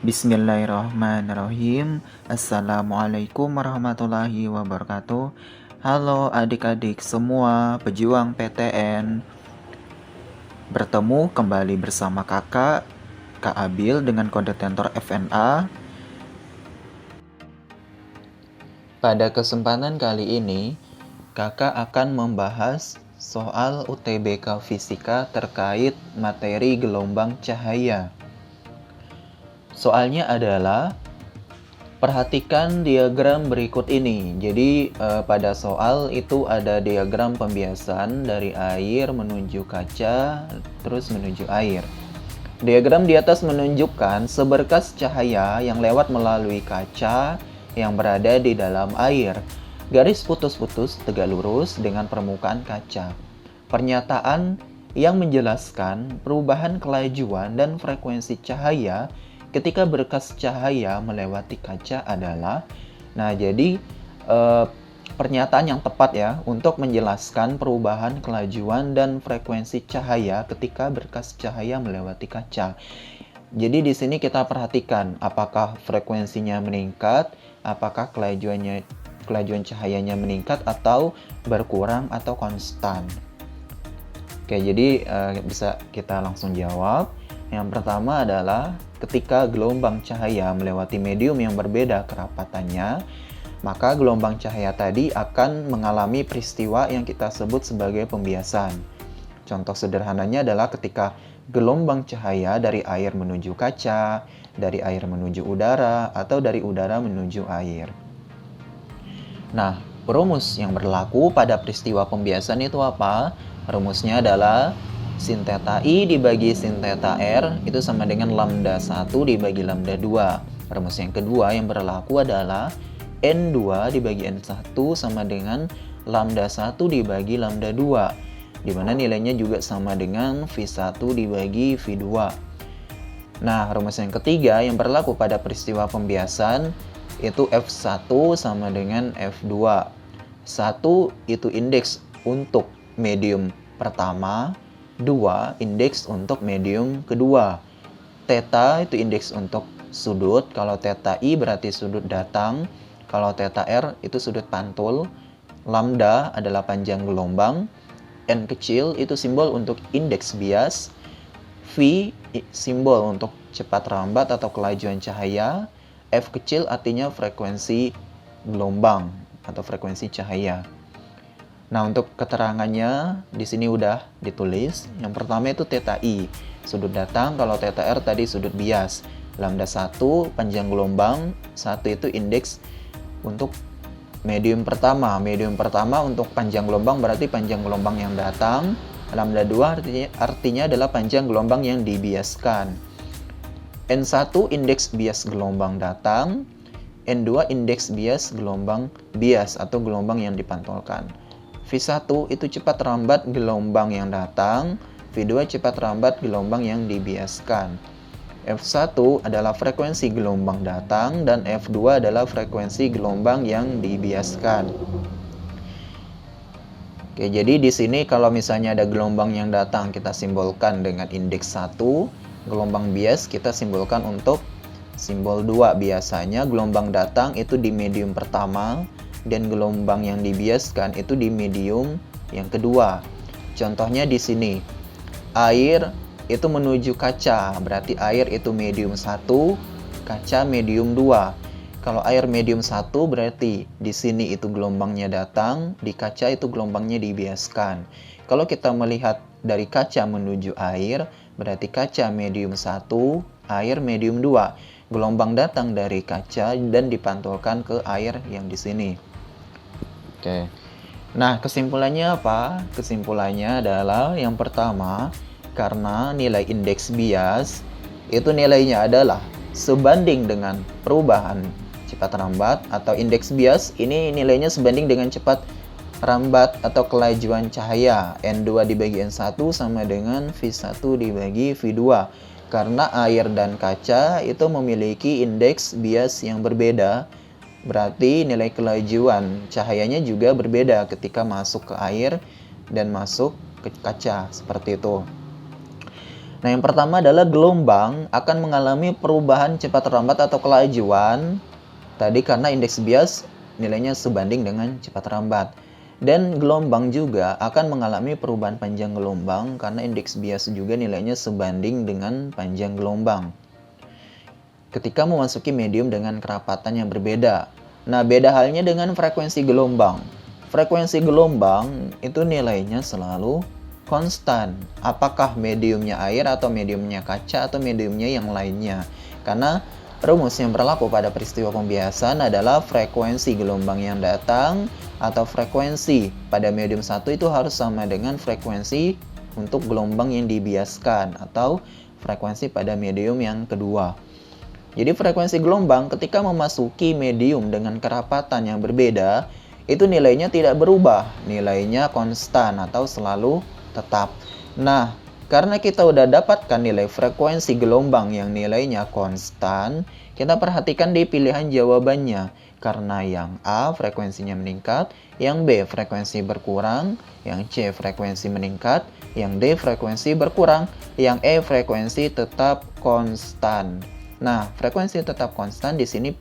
Bismillahirrahmanirrahim. Assalamualaikum warahmatullahi wabarakatuh. Halo adik-adik semua pejuang PTN. Bertemu kembali bersama Kak Abil dengan kode tentor FNA. Pada kesempatan kali ini, Kakak akan membahas soal UTBK Fisika terkait materi gelombang cahaya. Soalnya adalah perhatikan diagram berikut ini. Jadi pada soal itu ada diagram pembiasan dari air menuju kaca terus menuju air. Diagram di atas menunjukkan seberkas cahaya yang lewat melalui kaca yang berada di dalam air. Garis putus-putus tegak lurus dengan permukaan kaca. Pernyataan yang menjelaskan perubahan kelajuan dan frekuensi cahaya ketika berkas cahaya melewati kaca adalah, jadi pernyataan yang tepat ya untuk menjelaskan perubahan kelajuan dan frekuensi cahaya ketika berkas cahaya melewati kaca. Jadi di sini kita perhatikan apakah frekuensinya meningkat, apakah kelajuan cahayanya meningkat atau berkurang atau konstan. Oke, jadi bisa kita langsung jawab. Yang pertama adalah ketika gelombang cahaya melewati medium yang berbeda kerapatannya, maka gelombang cahaya tadi akan mengalami peristiwa yang kita sebut sebagai pembiasan. Contoh sederhananya adalah ketika gelombang cahaya dari air menuju kaca, dari air menuju udara, atau dari udara menuju air. Nah, rumus yang berlaku pada peristiwa pembiasan itu apa? Rumusnya adalah sin theta I dibagi sin theta R itu sama dengan lambda 1 dibagi lambda 2. Rumus yang kedua yang berlaku adalah N2 dibagi N1 sama dengan lambda 1 dibagi lambda 2, di mana nilainya juga sama dengan V1 dibagi V2. Nah, rumus yang ketiga yang berlaku pada peristiwa pembiasan itu F1 sama dengan F2. 1 itu indeks untuk medium pertama, 2 indeks untuk medium kedua. Theta itu indeks untuk sudut, kalau theta I berarti sudut datang, kalau theta R itu sudut pantul. Lambda adalah panjang gelombang, N kecil itu simbol untuk indeks bias, V simbol untuk cepat rambat atau kelajuan cahaya, F kecil artinya frekuensi gelombang atau frekuensi cahaya. Nah, untuk keterangannya di sini udah ditulis. Yang pertama itu theta I, sudut datang, kalau theta R tadi sudut bias. Lambda 1 panjang gelombang, 1 itu indeks untuk medium pertama. Medium pertama untuk panjang gelombang berarti panjang gelombang yang datang. Lambda 2 artinya adalah panjang gelombang yang dibiaskan. N1 indeks bias gelombang datang, N2 indeks bias gelombang bias atau gelombang yang dipantulkan. V1 itu cepat rambat gelombang yang datang, V2 cepat rambat gelombang yang dibiaskan. F1 adalah frekuensi gelombang datang dan F2 adalah frekuensi gelombang yang dibiaskan. Oke, jadi di sini kalau misalnya ada gelombang yang datang kita simbolkan dengan indeks 1, gelombang bias kita simbolkan untuk simbol 2. Biasanya gelombang datang itu di medium pertama dan gelombang yang dibiaskan itu di medium yang kedua. Contohnya di sini, air itu menuju kaca, berarti air itu medium 1, kaca medium 2. Kalau air medium 1 berarti di sini itu gelombangnya datang, di kaca itu gelombangnya dibiaskan. Kalau kita melihat dari kaca menuju air, berarti kaca medium 1, air medium 2. Gelombang datang dari kaca dan dipantulkan ke air yang di sini. Oke. Nah, kesimpulannya apa? Kesimpulannya adalah yang pertama, karena nilai indeks bias itu nilainya adalah sebanding dengan perubahan cepat rambat atau indeks bias ini nilainya sebanding dengan cepat rambat atau kelajuan cahaya. N2 dibagi N1 sama dengan V1 dibagi V2. Karena air dan kaca itu memiliki indeks bias yang berbeda, berarti nilai kelajuan cahayanya juga berbeda ketika masuk ke air dan masuk ke kaca, seperti itu. Nah, yang pertama adalah gelombang akan mengalami perubahan cepat lambat atau kelajuan tadi karena indeks bias nilainya sebanding dengan cepat lambat. Dan gelombang juga akan mengalami perubahan panjang gelombang karena indeks bias juga nilainya sebanding dengan panjang gelombang ketika memasuki medium dengan kerapatan yang berbeda. Nah, beda halnya dengan frekuensi gelombang. Frekuensi gelombang itu nilainya selalu konstan. Apakah mediumnya air atau mediumnya kaca atau mediumnya yang lainnya. Karena rumus yang berlaku pada peristiwa pembiasan adalah frekuensi gelombang yang datang atau frekuensi pada medium satu itu harus sama dengan frekuensi untuk gelombang yang dibiaskan atau frekuensi pada medium yang kedua. Jadi frekuensi gelombang ketika memasuki medium dengan kerapatan yang berbeda, itu nilainya tidak berubah, nilainya konstan atau selalu tetap. Nah, karena kita udah dapatkan nilai frekuensi gelombang yang nilainya konstan, kita perhatikan di pilihan jawabannya. Karena yang A frekuensinya meningkat, yang B frekuensi berkurang, yang C frekuensi meningkat, yang D frekuensi berkurang, yang E frekuensi tetap konstan. Nah, frekuensi tetap konstan di sini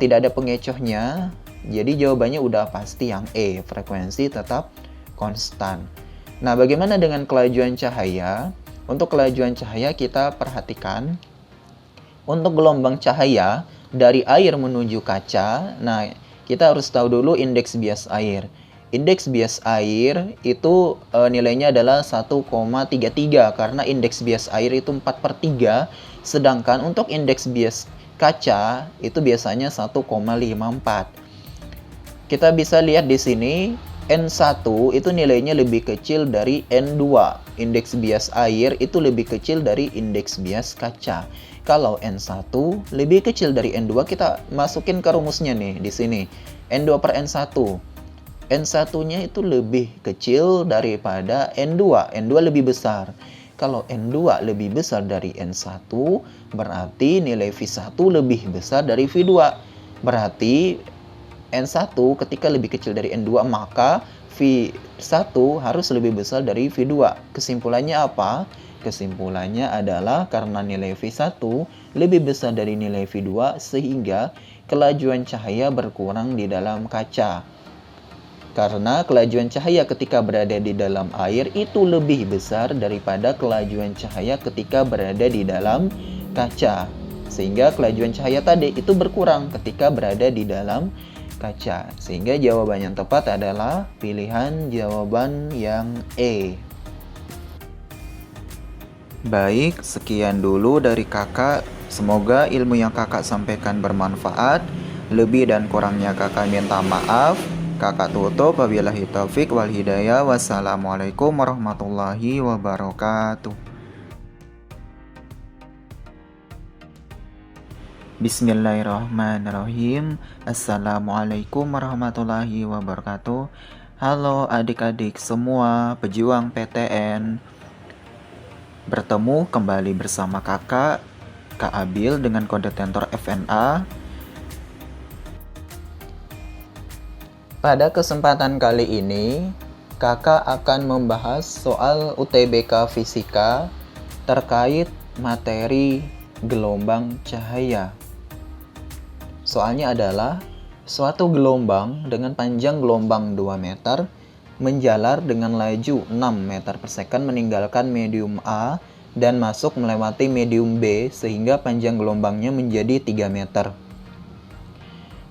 tidak ada pengecohnya. Jadi jawabannya udah pasti yang E, frekuensi tetap konstan. Nah, bagaimana dengan kelajuan cahaya? Untuk kelajuan cahaya kita perhatikan untuk gelombang cahaya dari air menuju kaca. Nah, kita harus tahu dulu indeks bias air. Indeks bias air itu nilainya adalah 1,33 karena indeks bias air itu 4/3, sedangkan untuk indeks bias kaca itu biasanya 1,54. Kita bisa lihat di sini N1 itu nilainya lebih kecil dari N2. Indeks bias air itu lebih kecil dari indeks bias kaca. Kalau N1 lebih kecil dari N2, kita masukin ke rumusnya nih di sini. N2 per N1. N1-nya itu lebih kecil daripada N2. N2 lebih besar. Kalau N2 lebih besar dari N1, berarti nilai V1 lebih besar dari V2. Berarti N1 ketika lebih kecil dari N2, maka V1 harus lebih besar dari V2. Kesimpulannya apa? Kesimpulannya adalah karena nilai V1 lebih besar dari nilai V2, sehingga kelajuan cahaya berkurang di dalam kaca. Karena kelajuan cahaya ketika berada di dalam air itu lebih besar daripada kelajuan cahaya ketika berada di dalam kaca. Sehingga kelajuan cahaya tadi itu berkurang ketika berada di dalam kaca. Sehingga jawaban yang tepat adalah pilihan jawaban yang E. Baik, sekian dulu dari kakak. Semoga ilmu yang kakak sampaikan bermanfaat. Lebih dan kurangnya kakak minta maaf. Kakak tutup, wabillahi taufik wal hidayah. Wassalamualaikum warahmatullahi wabarakatuh. Bismillahirrahmanirrahim. Assalamualaikum warahmatullahi wabarakatuh. Halo adik-adik semua pejuang PTN. Bertemu kembali bersama kakak, Kak Abil dengan kode tentor FNA. Pada kesempatan kali ini, kakak akan membahas soal UTBK Fisika terkait materi gelombang cahaya. Soalnya adalah, suatu gelombang dengan panjang gelombang 2 meter menjalar dengan laju 6 meter per second meninggalkan medium A dan masuk melewati medium B sehingga panjang gelombangnya menjadi 3 meter.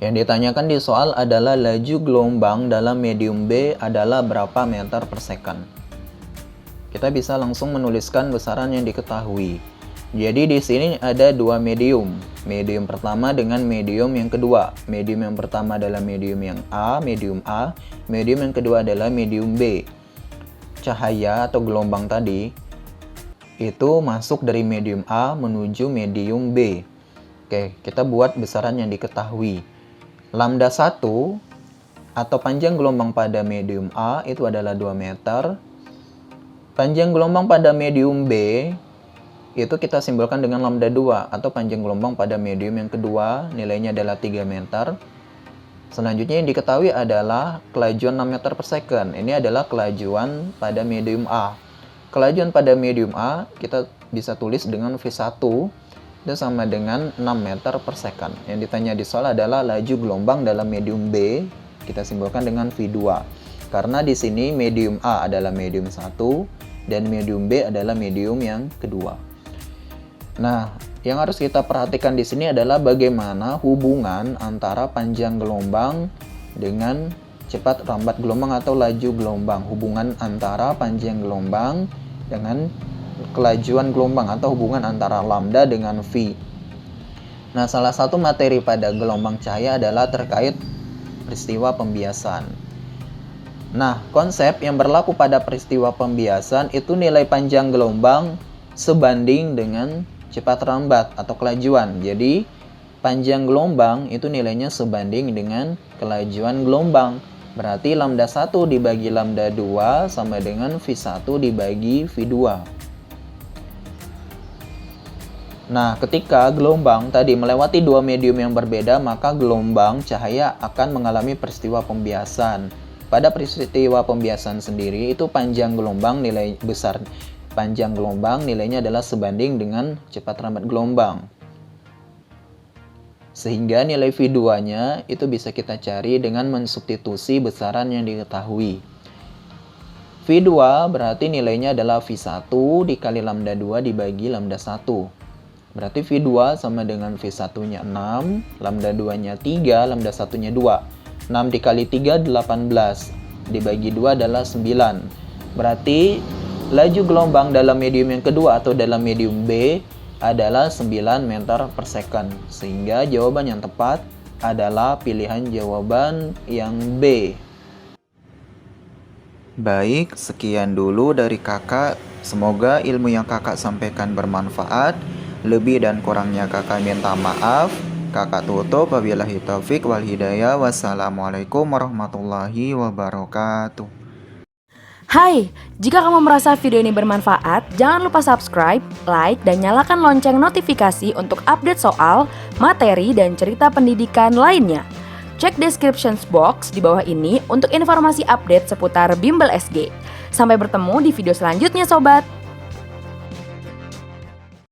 Yang ditanyakan di soal adalah laju gelombang dalam medium B adalah berapa meter per second. Kita bisa langsung menuliskan besaran yang diketahui. Jadi di sini ada dua medium. Medium pertama dengan medium yang kedua. Medium yang pertama adalah medium yang A, medium A. Medium yang kedua adalah medium B. Cahaya atau gelombang tadi itu masuk dari medium A menuju medium B. Oke, kita buat besaran yang diketahui. Lambda 1 atau panjang gelombang pada medium A itu adalah 2 meter. Panjang gelombang pada medium B itu kita simbolkan dengan lambda 2 atau panjang gelombang pada medium yang kedua, nilainya adalah 3 meter. Selanjutnya yang diketahui adalah kelajuan 6 meter per second. Ini adalah kelajuan pada medium A. kelajuan pada medium A kita bisa tulis dengan V1 itu sama dengan 6 meter per second. Yang ditanya di soal adalah laju gelombang dalam medium B, kita simbolkan dengan V2. Karena di sini medium A adalah medium 1 dan medium B adalah medium yang kedua. Nah, yang harus kita perhatikan di sini adalah bagaimana hubungan antara panjang gelombang dengan cepat lambat gelombang atau laju gelombang. Hubungan antara panjang gelombang dengan kelajuan gelombang atau hubungan antara lambda dengan V. Nah, salah satu materi pada gelombang cahaya adalah terkait peristiwa pembiasan. Nah, konsep yang berlaku pada peristiwa pembiasan itu nilai panjang gelombang sebanding dengan cepat lambat atau kelajuan. Jadi, panjang gelombang itu nilainya sebanding dengan kelajuan gelombang. Berarti lambda 1 dibagi lambda 2 sama dengan V1 dibagi V2. Nah, ketika gelombang tadi melewati dua medium yang berbeda, maka gelombang cahaya akan mengalami peristiwa pembiasan. Pada peristiwa pembiasan sendiri, itu panjang gelombang nilai besar. Panjang gelombang nilainya adalah sebanding dengan cepat lambat gelombang. Sehingga nilai V2-nya itu bisa kita cari dengan mensubstitusi besaran yang diketahui. V2 berarti nilainya adalah V1 dikali lambda 2 dibagi lambda 1. Berarti V2 sama dengan V1-nya 6, lambda 2-nya 3, lambda 1-nya 2. 6 dikali 3, 18. Dibagi 2 adalah 9. Berarti laju gelombang dalam medium yang kedua atau dalam medium B adalah 9 meter per second. Sehingga jawaban yang tepat adalah pilihan jawaban yang B. Baik, sekian dulu dari kakak. Semoga ilmu yang kakak sampaikan bermanfaat. Lebih dan kurangnya kakak minta maaf. Kakak tutup, wabillahi taufik wal hidayah. Wassalamualaikum warahmatullahi wabarakatuh. Hai, jika kamu merasa video ini bermanfaat, jangan lupa subscribe, like, dan nyalakan lonceng notifikasi untuk update soal, materi, dan cerita pendidikan lainnya. Cek description box di bawah ini untuk informasi update seputar Bimbel SG. Sampai bertemu di video selanjutnya, sobat!